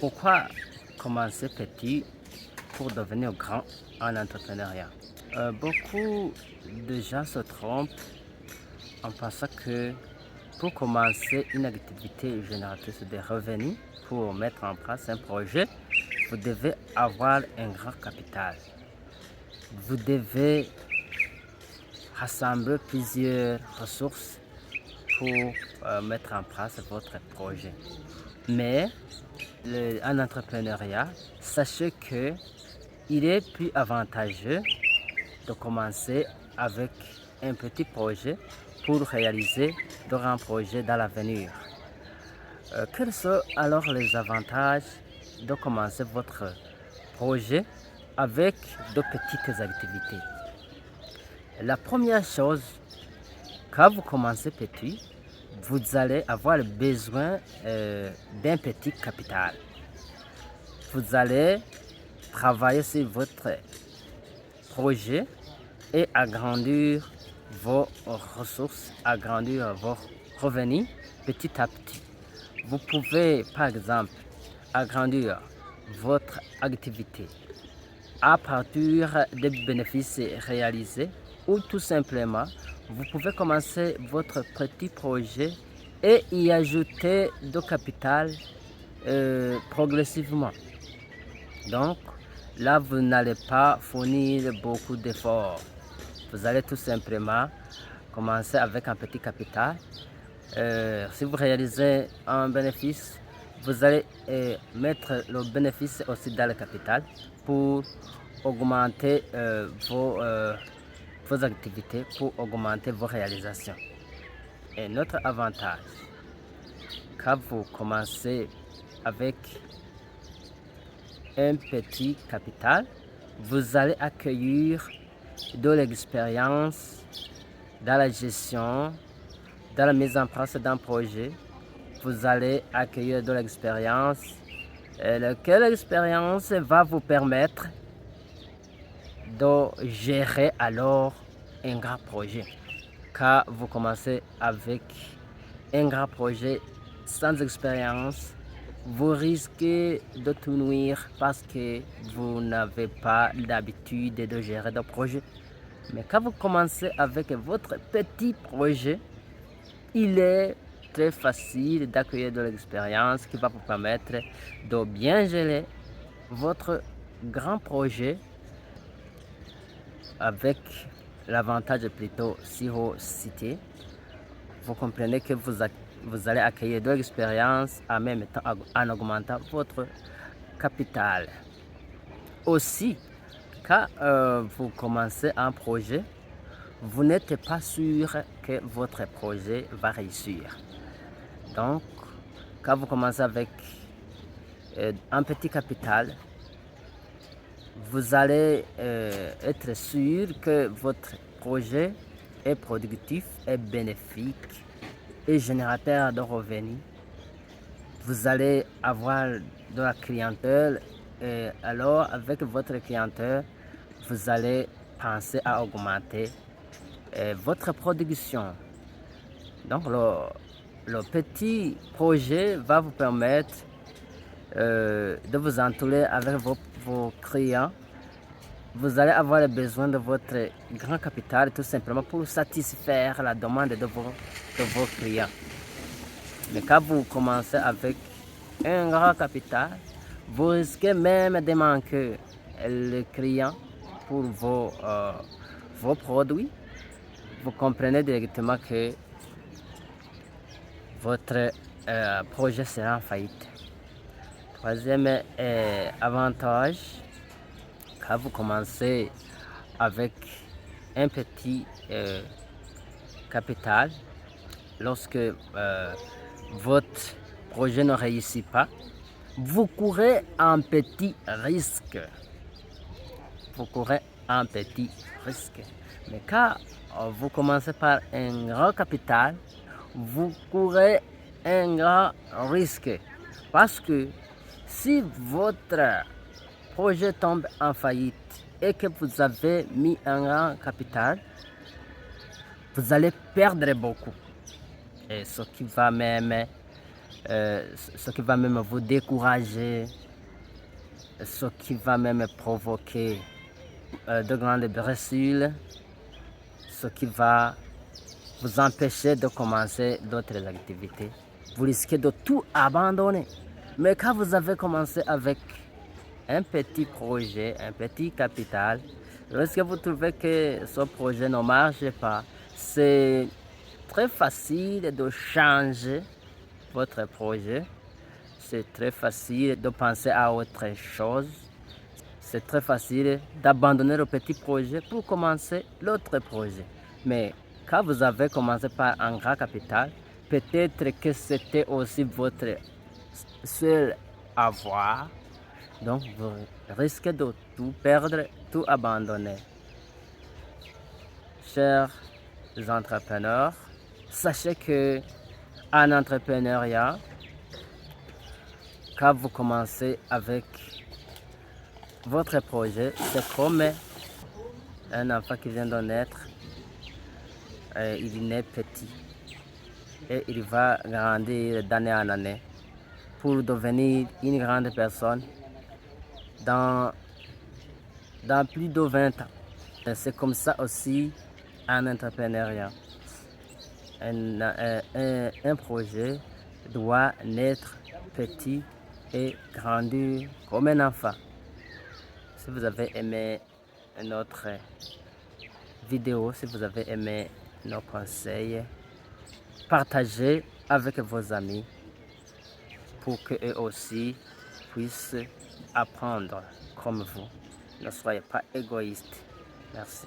Pourquoi commencer petit pour devenir grand en entrepreneuriat? Beaucoup de gens se trompent en pensant que pour commencer une activité génératrice de revenus, pour mettre en place un projet, vous devez avoir un grand capital. Vous devez rassembler plusieurs ressources pour mettre en place votre projet. Mais en entrepreneuriat, sachez que il est plus avantageux de commencer avec un petit projet pour réaliser de grands projets dans l'avenir. Quels sont alors les avantages de commencer votre projet avec de petites activités? La première chose, quand vous commencez petit, vous allez avoir besoin d'un petit capital. Vous allez travailler sur votre projet et agrandir vos ressources, agrandir vos revenus petit à petit. Vous pouvez, par exemple, agrandir votre activité à partir des bénéfices réalisés ou tout simplement, vous pouvez commencer votre petit projet et y ajouter du capital progressivement. Donc, là, vous n'allez pas fournir beaucoup d'efforts. Vous allez tout simplement commencer avec un petit capital. Si vous réalisez un bénéfice, vous allez mettre le bénéfice aussi dans le capital pour augmenter vos activités, pour augmenter vos réalisations. Et notre avantage, quand vous commencez avec un petit capital, vous allez accueillir de l'expérience dans la gestion, dans la mise en place d'un projet. Vous allez accueillir de l'expérience, laquelle expérience va vous permettre de gérer alors un grand projet. Quand vous commencez avec un grand projet sans expérience, vous risquez de tout nuire parce que vous n'avez pas l'habitude de gérer des projets. Mais quand vous commencez avec votre petit projet, il est très facile d'accueillir de l'expérience qui va vous permettre de bien gérer votre grand projet avec l'avantage plutôt si vous citez. Vous comprenez que vous allez accueillir de l'expérience en même temps en augmentant votre capital. Aussi, quand vous commencez un projet, vous n'êtes pas sûr que votre projet va réussir. Donc, quand vous commencez avec un petit capital, vous allez être sûr que votre projet est productif, est bénéfique et générateur de revenus. Vous allez avoir de la clientèle et alors avec votre clientèle, vous allez penser à augmenter votre production. Donc le petit projet va vous permettre de vous entourer avec vos clients. Vous allez avoir besoin de votre grand capital tout simplement pour satisfaire la demande de vos clients. Mais quand vous commencez avec un grand capital, vous risquez même de manquer les clients pour vos produits. Vous comprenez directement que votre projet sera en faillite. Troisième avantage, quand vous commencez avec un petit capital, lorsque votre projet ne réussit pas, vous courez un petit risque. Vous courez un petit risque. Mais quand vous commencez par un grand capital, vous courez un grand risque. Parce que si votre projet tombe en faillite et que vous avez mis un grand capital, vous allez perdre beaucoup. Et ce qui va même ce qui va même vous décourager, ce qui va même provoquer de grandes blessures, ce qui va vous empêcher de commencer d'autres activités. Vous risquez de tout abandonner. Mais quand vous avez commencé avec un petit projet, un petit capital, lorsque vous trouvez que ce projet ne marche pas, c'est très facile de changer votre projet. C'est très facile de penser à autre chose. C'est très facile d'abandonner le petit projet pour commencer l'autre projet. Mais quand vous avez commencé par un grand capital, peut-être que c'était aussi votre seul avoir. Donc, vous risquez de tout perdre, tout abandonner. Chers entrepreneurs, sachez que en entrepreneuriat, quand vous commencez avec votre projet, c'est comme un enfant qui vient de naître. Il naît petit et il va grandir d'année en année pour devenir une grande personne dans plus de 20 ans. C'est comme ça aussi en entrepreneuriat. Un projet doit naître petit et grandir comme un enfant. Si vous avez aimé notre vidéo, si vous avez aimé nos conseils, partagez avec vos amis pour qu'eux aussi puissent apprendre comme vous. Ne soyez pas égoïste. Merci.